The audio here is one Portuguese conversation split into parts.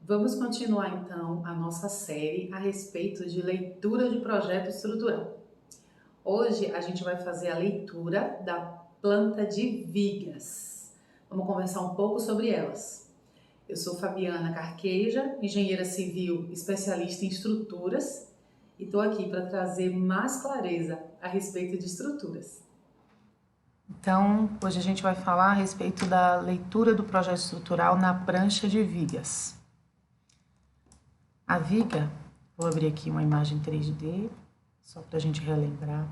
Vamos continuar então a nossa série a respeito de leitura de projeto estrutural. Hoje a gente vai fazer a leitura da planta de vigas. Vamos conversar um pouco sobre elas. Eu sou Fabiana Carqueja, engenheira civil especialista em estruturas e estou aqui para trazer mais clareza a respeito de estruturas. Então, hoje a gente vai falar a respeito da leitura do projeto estrutural na prancha de vigas. A viga, vou abrir aqui uma imagem 3D, só para a gente relembrar,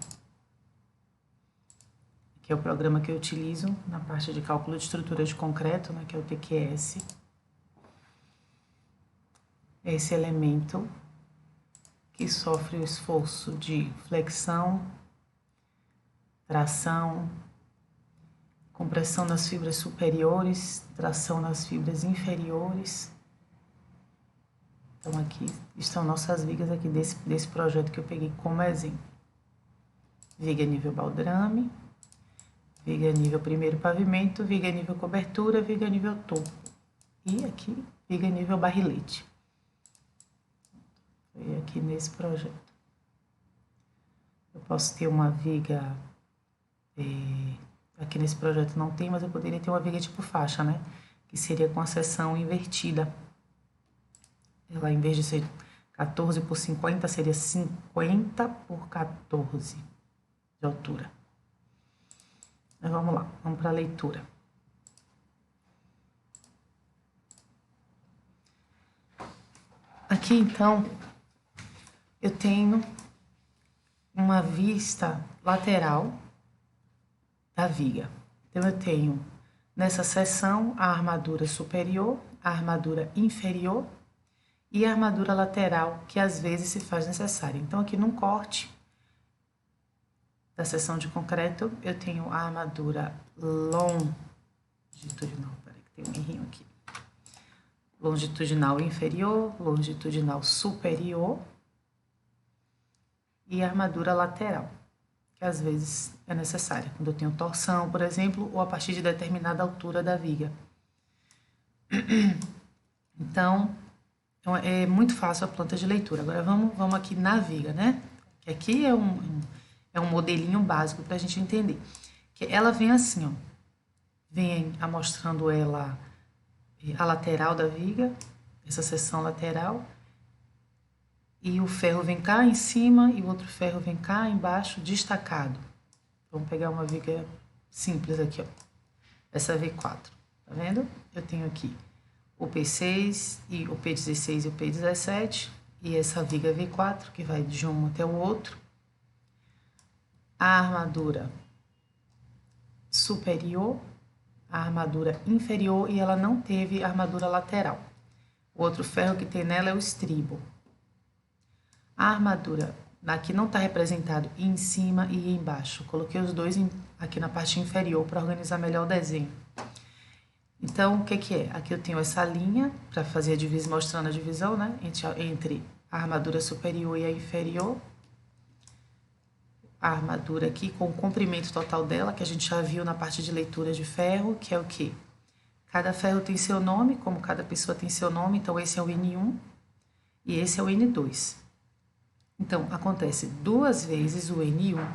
que é o programa que eu utilizo na parte de cálculo de estrutura de concreto, né, que é o TQS. É esse elemento que sofre o esforço de flexão, tração, compressão nas fibras superiores, tração nas fibras inferiores. Então, aqui estão nossas vigas aqui desse projeto que eu peguei como exemplo. Viga nível baldrame, viga nível primeiro pavimento, viga nível cobertura, viga nível topo. E aqui, viga nível barrilete. Foi aqui nesse projeto. Eu posso ter uma viga... aqui nesse projeto não tem, mas eu poderia ter uma viga tipo faixa, né? Que seria com a seção invertida. Ela, em vez de ser 14 por 50, seria 50 por 14 de altura. Mas vamos lá, vamos para a leitura. Aqui, então, eu tenho uma vista lateral da viga. Então, eu tenho nessa seção a armadura superior, a armadura inferior e a armadura lateral, que às vezes se faz necessária. Então, aqui num corte da seção de concreto, eu tenho a armadura longitudinal. Peraí, que tem um errinho aqui. Longitudinal inferior, longitudinal superior e a armadura lateral, que às vezes é necessária, quando eu tenho torção, por exemplo, ou a partir de determinada altura da viga. Então, é muito fácil a planta de leitura. Agora vamos aqui na viga, né? Que aqui é um modelinho básico para a gente entender. Que ela vem assim, ó. Vem mostrando ela a lateral da viga, essa seção lateral. E o ferro vem cá em cima e o outro ferro vem cá embaixo, destacado. Vamos pegar uma viga simples aqui, ó. Essa V4, tá vendo? Eu tenho aqui o P6 e o P16 e o P17 e essa viga V4 que vai de um até o outro. A armadura superior, a armadura inferior e ela não teve armadura lateral. O outro ferro que tem nela é o estribo. A armadura aqui não está representado em cima e embaixo. Coloquei os dois aqui na parte inferior para organizar melhor o desenho. Então, o que é? Aqui eu tenho essa linha para fazer a divisão, mostrando a divisão, né? Entre a armadura superior e a inferior. A armadura aqui com o comprimento total dela, que a gente já viu na parte de leitura de ferro, que é o quê? Cada ferro tem seu nome, como cada pessoa tem seu nome, então esse é o N1 e esse é o N2. Então, acontece duas vezes o N1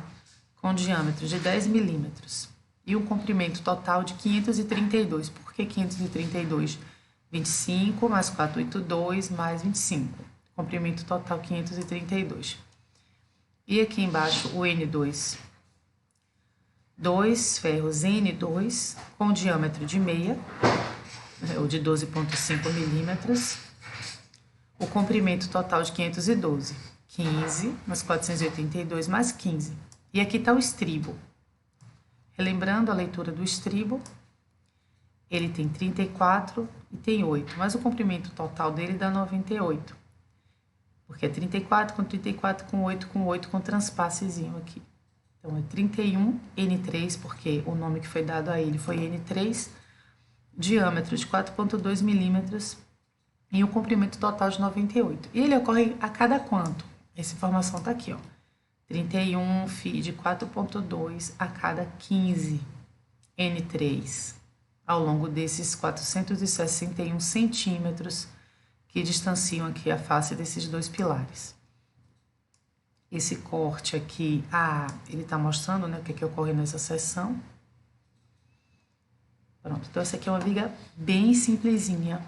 com diâmetro de 10 milímetros e um comprimento total de 532. Por que 532? 25 mais 482 mais 25. Comprimento total 532. E aqui embaixo o N2. Dois ferros N2 com diâmetro de meia, ou de 12,5 milímetros. O comprimento total de 512. 15 mais 482 mais 15. E aqui está o estribo. Relembrando a leitura do estribo, ele tem 34 e tem 8, mas o comprimento total dele dá 98. Porque é 34 com 8 com 8 com transpassezinho aqui. Então é 31 N3, porque o nome que foi dado a ele foi N3, diâmetro de 4,2 milímetros e o comprimento total de 98. E ele ocorre a cada quanto? Essa informação está aqui, ó. 31 φ de 4,2 a cada 15 N3, ao longo desses 461 centímetros que distanciam aqui a face desses dois pilares. Esse corte aqui, ele tá mostrando, né, o que ocorre nessa seção. Pronto, então essa aqui é uma viga bem simplesinha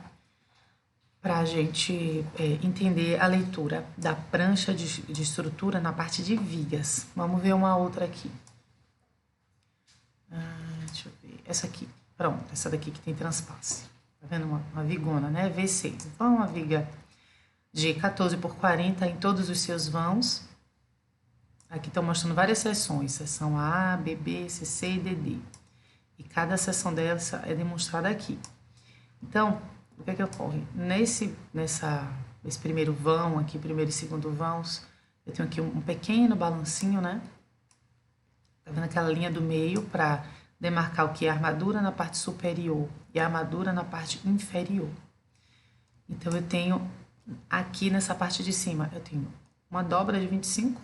para a gente entender a leitura da prancha de estrutura na parte de vigas. Vamos ver uma outra aqui. Deixa eu ver, essa aqui, pronto, essa daqui que tem transpasse. Tá vendo? Uma vigona, né? V6. Então, é uma viga de 14 por 40 em todos os seus vãos. Aqui estão mostrando várias seções, seção A, B, B, C, C e D, D. E cada seção dessa é demonstrada aqui. Então, o que ocorre? Nesse primeiro vão aqui, primeiro e segundo vãos, eu tenho aqui um pequeno balancinho, né? Tá vendo aquela linha do meio para demarcar o que é a armadura na parte superior e a armadura na parte inferior. Então, eu tenho aqui nessa parte de cima, eu tenho uma dobra de 25,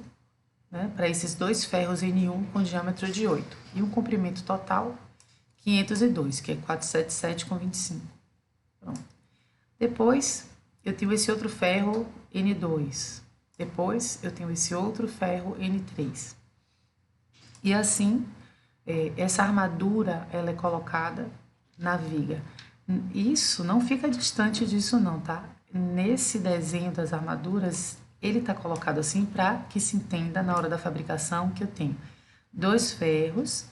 né? Para esses dois ferros N1 com diâmetro de 8. E um comprimento total 502, que é 477 com 25. Pronto. Depois, eu tenho esse outro ferro N2. Depois, eu tenho esse outro ferro N3. E assim, essa armadura, ela é colocada na viga. Isso não fica distante disso não, tá? Nesse desenho das armaduras, ele tá colocado assim para que se entenda na hora da fabricação que eu tenho dois ferros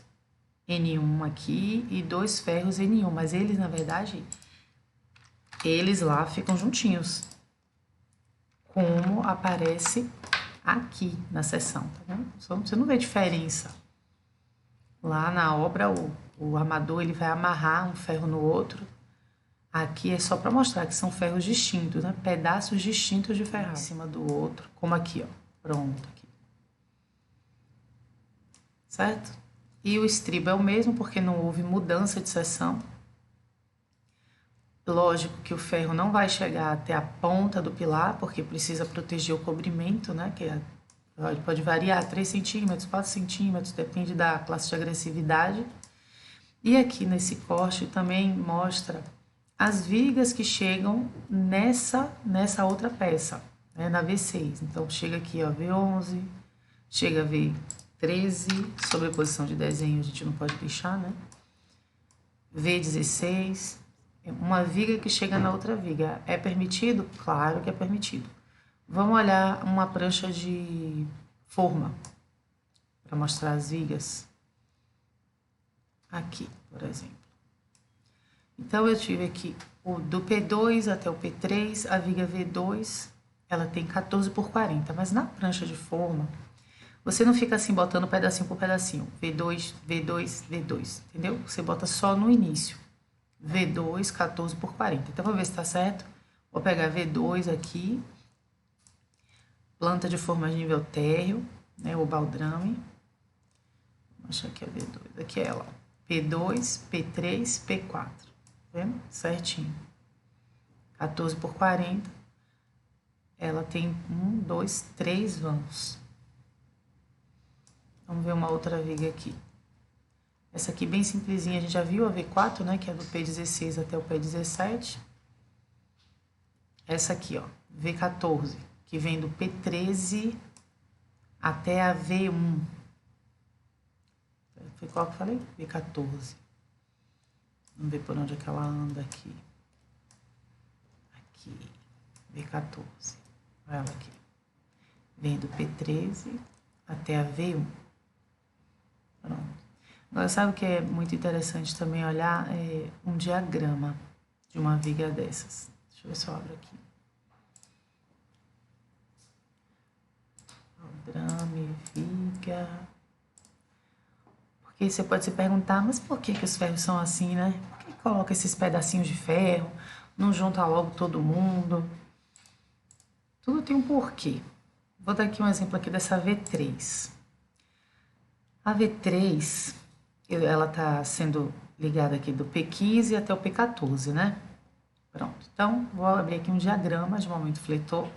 N1 aqui e dois ferros N1, mas eles, na verdade, eles lá ficam juntinhos, como aparece aqui na seção, tá vendo? Você não vê diferença. Lá na obra, o armador, ele vai amarrar um ferro no outro. Aqui é só para mostrar que são ferros distintos, né? Pedaços distintos de ferro em cima do outro, como aqui, ó. Pronto, aqui. Certo? E o estribo é o mesmo, porque não houve mudança de seção. Lógico que o ferro não vai chegar até a ponta do pilar, porque precisa proteger o cobrimento, né? Que pode variar 3 centímetros, 4 centímetros, depende da classe de agressividade. E aqui nesse corte também mostra as vigas que chegam nessa outra peça, né? Na V6. Então, chega aqui, ó, V11, chega a V13, sobreposição de desenho a gente não pode deixar, né? V16, uma viga que chega na outra viga. É permitido? Claro que é permitido. Vamos olhar uma prancha de forma, para mostrar as vigas. Aqui, por exemplo. Então, eu tive aqui do P2 até o P3, a viga V2, ela tem 14 por 40, mas na prancha de forma, você não fica assim botando pedacinho por pedacinho, V2, V2, V2, entendeu? Você bota só no início, V2, 14 por 40. Então, vou ver se tá certo. Vou pegar V2 aqui, planta de forma de nível térreo, né, o baldrame. Vou achar aqui a V2, aqui é ela, P2, P3, P4, tá vendo? Certinho. 14 por 40, ela tem 1, 2, 3 vãos. Vamos ver uma outra viga aqui. Essa aqui bem simplesinha, a gente já viu a V4, né, que é do P16 até o P17. Essa aqui, ó, V14, que vem do P13 até a V1. Foi qual que eu falei? V14. Vamos ver por onde é que ela anda aqui. Aqui, V14. Olha ela aqui. Vem do P13 até a V1. Pronto. Agora, sabe o que é muito interessante também olhar? É um diagrama de uma viga dessas. Deixa eu ver se eu abro aqui. Baldrame, viga. Porque você pode se perguntar, mas por que os ferros são assim, né? Por que coloca esses pedacinhos de ferro? Não junta logo todo mundo? Tudo tem um porquê. Vou dar aqui um exemplo aqui dessa V3. A V3, ela tá sendo ligada aqui do P15 até o P14, né? Pronto. Então, vou abrir aqui um diagrama de momento fletor.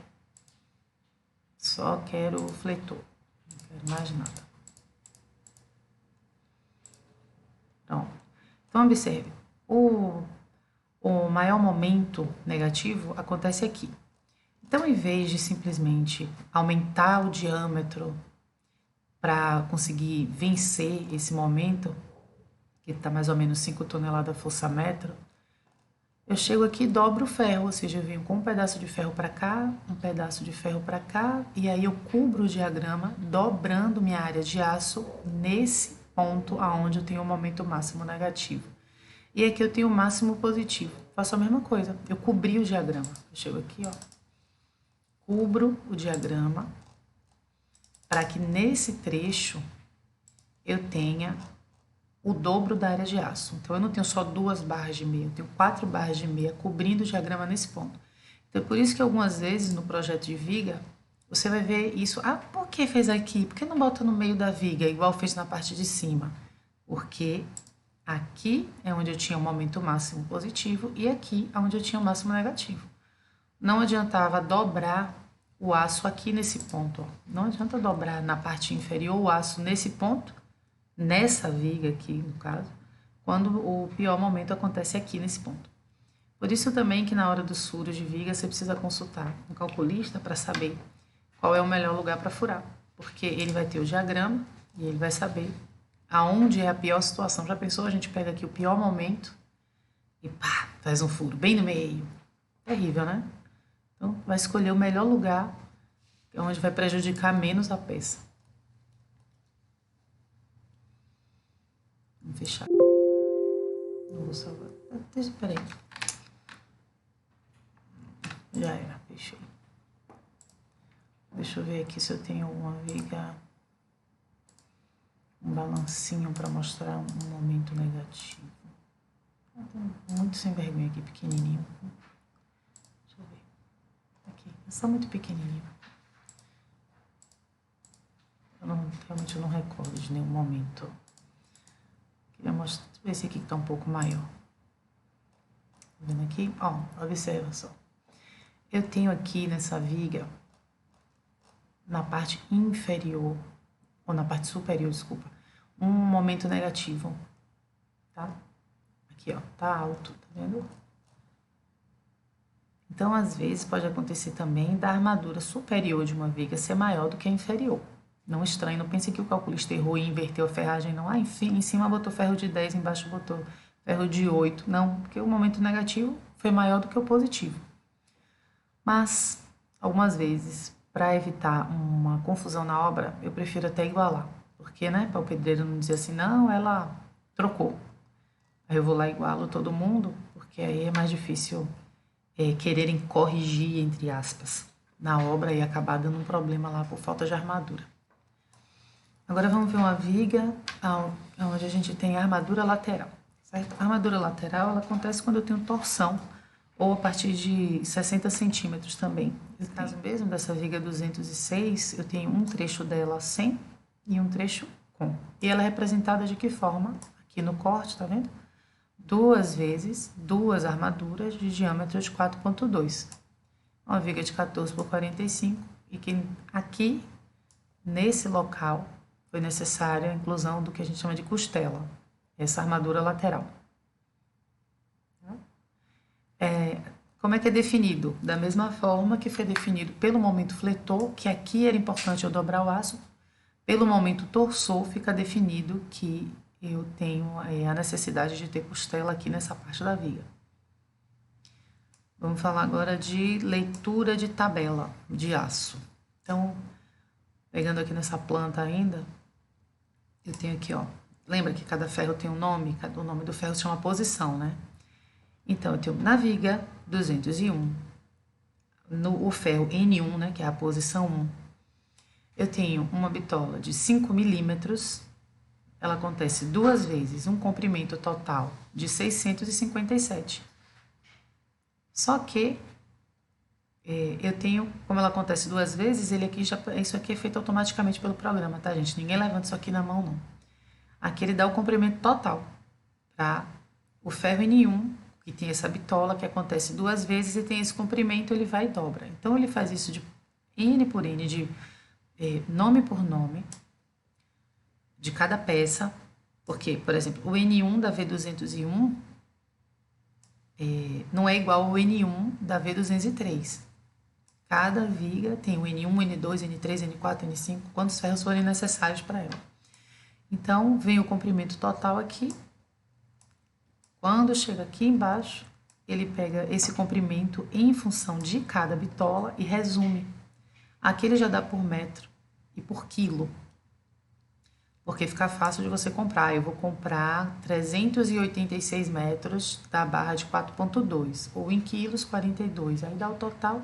Só quero o fletor. Não quero mais nada. Pronto. Então, observe. o maior momento negativo acontece aqui. Então, em vez de simplesmente aumentar o diâmetro para conseguir vencer esse momento, que está mais ou menos 5 toneladas força-metro, eu chego aqui e dobro o ferro, ou seja, eu venho com um pedaço de ferro para cá, um pedaço de ferro para cá, e aí eu cubro o diagrama, dobrando minha área de aço nesse ponto aonde eu tenho o momento máximo negativo. E aqui eu tenho o máximo positivo. Faço a mesma coisa, eu cobri o diagrama. Eu chego aqui, ó, cubro o diagrama para que nesse trecho eu tenha o dobro da área de aço. Então, eu não tenho só 2 barras de meia, eu tenho 4 barras de meia cobrindo o diagrama nesse ponto. Então, por isso que algumas vezes no projeto de viga, você vai ver isso. Ah, por que fez aqui? Por que não bota no meio da viga, igual fez na parte de cima? Porque aqui é onde eu tinha o momento máximo positivo e aqui é onde eu tinha o máximo negativo. Não adiantava dobrar o aço aqui nesse ponto, ó. Não adianta dobrar na parte inferior o aço nesse ponto, nessa viga aqui, no caso, quando o pior momento acontece aqui nesse ponto. Por isso também que na hora dos furos de viga você precisa consultar um calculista para saber qual é o melhor lugar para furar, porque ele vai ter o diagrama e ele vai saber aonde é a pior situação. Já pensou? A gente pega aqui o pior momento e pá, faz um furo bem no meio. Terrível, né? Então, vai escolher o melhor lugar, onde vai prejudicar menos a peça. Vamos fechar. Não vou salvar. Espera aí. Já era, fechei. Deixa eu ver aqui se eu tenho uma viga, um balancinho para mostrar um momento negativo. Muito sem vergonha aqui, pequenininho. Deixa eu ver. Aqui, é só muito pequenininho. Realmente eu não recordo de nenhum momento. Queria mostrar, ver esse aqui que tá um pouco maior. Tá vendo aqui? Ó, observa só. Eu tenho aqui nessa viga, na parte inferior, ou na parte superior, desculpa, um momento negativo, tá? Aqui, ó, tá alto, tá vendo? Então, às vezes, pode acontecer também da armadura superior de uma viga ser maior do que a inferior. Não estranhe, não pense que o calculista errou e inverteu a ferragem, não. Ah, enfim, em cima botou ferro de 10, embaixo botou ferro de 8. Não, porque o momento negativo foi maior do que o positivo. Mas, algumas vezes, para evitar uma confusão na obra, eu prefiro até igualar. Porque, né, para o pedreiro não dizer assim, não, ela trocou. Aí eu vou lá e igualo todo mundo, porque aí é mais difícil quererem corrigir, entre aspas, na obra e acabar dando um problema lá por falta de armadura. Agora vamos ver uma viga onde a gente tem a armadura lateral, certo? A armadura lateral ela acontece quando eu tenho torção ou a partir de 60 centímetros também. No caso mesmo dessa viga 206, eu tenho um trecho dela sem e um trecho com. E ela é representada de que forma? Aqui no corte, tá vendo? 2 vezes 2 armaduras de diâmetro de 4,2. Uma viga de 14 por 45 e que aqui, nesse local, foi necessária a inclusão do que a gente chama de costela, essa armadura lateral. Como é que é definido? Da mesma forma que foi definido pelo momento fletor, que aqui era importante eu dobrar o aço, pelo momento torçor fica definido que eu tenho a necessidade de ter costela aqui nessa parte da viga. Vamos falar agora de leitura de tabela de aço. Então, pegando aqui nessa planta ainda, eu tenho aqui, ó. Lembra que cada ferro tem um nome? O nome do ferro se chama posição, né? Então, eu tenho na viga 201, o ferro N1, né, que é a posição 1, eu tenho uma bitola de 5 milímetros, ela acontece 2 vezes, um comprimento total de 657. Só que eu tenho, como ela acontece 2 vezes, isso aqui é feito automaticamente pelo programa, tá, gente? Ninguém levanta isso aqui na mão, não. Aqui ele dá o comprimento total para o ferro N1, que tem essa bitola que acontece 2 vezes e tem esse comprimento, ele vai e dobra. Então, ele faz isso de N por N, de nome por nome, de cada peça, porque, por exemplo, o N1 da V201, não é igual ao N1 da V203. Cada viga tem o N1, N2, N3, N4, N5, quantos ferros forem necessários para ela. Então, vem o comprimento total aqui. Quando chega aqui embaixo, ele pega esse comprimento em função de cada bitola e resume. Aqui ele já dá por metro e por quilo, porque fica fácil de você comprar. Eu vou comprar 386 metros da barra de 4,2, ou em quilos, 42. Aí dá o total,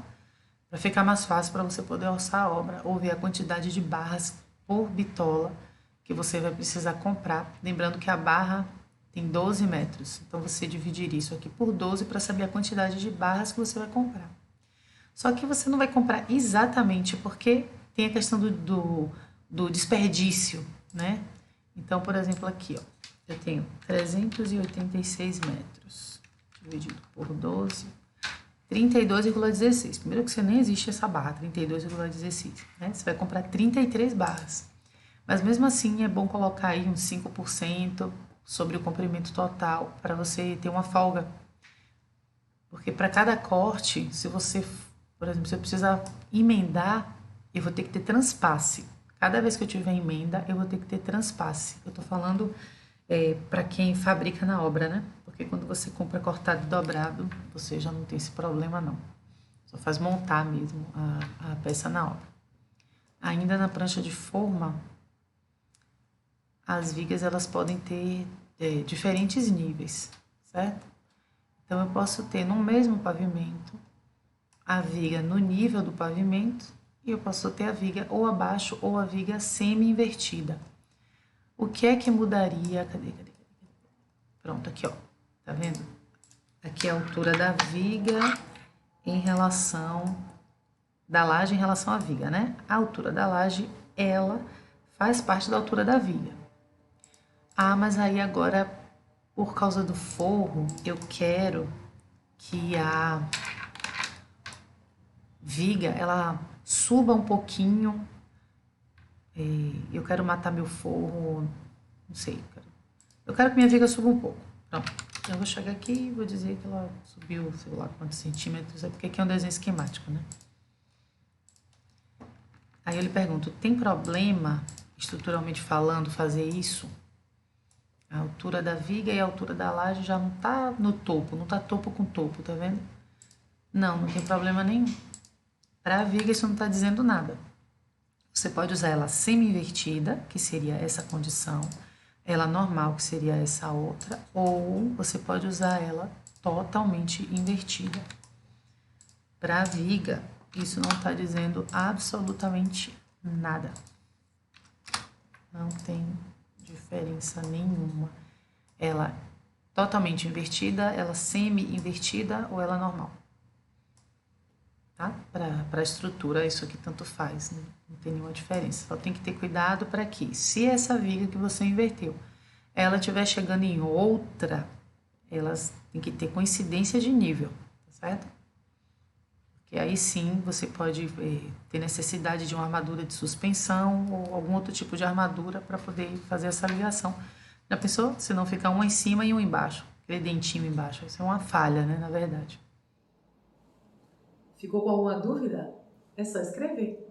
para ficar mais fácil para você poder orçar a obra ou ver a quantidade de barras por bitola que você vai precisar comprar. Lembrando que a barra tem 12 metros, então você dividir isso aqui por 12 para saber a quantidade de barras que você vai comprar. Só que você não vai comprar exatamente porque tem a questão do desperdício, né? Então, por exemplo, aqui, ó, eu tenho 386 metros dividido por 12, 32,16. Primeiro que você nem existe essa barra, 32,16, né? Você vai comprar 33 barras. Mas mesmo assim é bom colocar aí uns 5% sobre o comprimento total para você ter uma folga. Porque para cada corte, se você, por exemplo, se eu precisar emendar, eu vou ter que ter transpasse. Cada vez que eu tiver emenda, eu vou ter que ter transpasse. Eu tô falando para quem fabrica na obra, né? Porque quando você compra cortado e dobrado, você já não tem esse problema, não. Só faz montar mesmo a peça na obra. Ainda na prancha de forma, as vigas elas podem ter diferentes níveis, certo? Então, eu posso ter no mesmo pavimento a viga no nível do pavimento e eu posso ter a viga ou abaixo ou a viga semi-invertida. O que é que mudaria? Cadê? Pronto, aqui, ó. Tá vendo? Aqui é a altura da viga em relação da laje em relação à viga, né? A altura da laje, ela faz parte da altura da viga. Ah, mas aí agora, por causa do forro, eu quero que a viga, ela suba um pouquinho. Eu quero matar meu forro, não sei. Eu quero que minha viga suba um pouco. Pronto. Eu vou chegar aqui e vou dizer que ela subiu, sei lá quantos centímetros, porque aqui é um desenho esquemático, né? Aí eu lhe pergunto, tem problema, estruturalmente falando, fazer isso? A altura da viga e a altura da laje já não tá no topo, não tá topo com topo, tá vendo? Não, não tem problema nenhum. Para a viga isso não tá dizendo nada. Você pode usar ela semi-invertida, que seria essa condição, ela normal, que seria essa outra, ou você pode usar ela totalmente invertida. Para a viga, isso não está dizendo absolutamente nada. Não tem diferença nenhuma. Ela totalmente invertida, ela semi-invertida ou ela normal. Tá? Para a estrutura, isso aqui tanto faz, né? Não tem nenhuma diferença. Só tem que ter cuidado para que, se essa viga que você inverteu, ela estiver chegando em outra, elas têm que ter coincidência de nível, tá certo? Porque aí sim você pode ter necessidade de uma armadura de suspensão ou algum outro tipo de armadura para poder fazer essa ligação. Já pensou? Se não ficar um em cima e um embaixo, aquele dentinho embaixo. Isso é uma falha, né, na verdade. Ficou com alguma dúvida? É só escrever.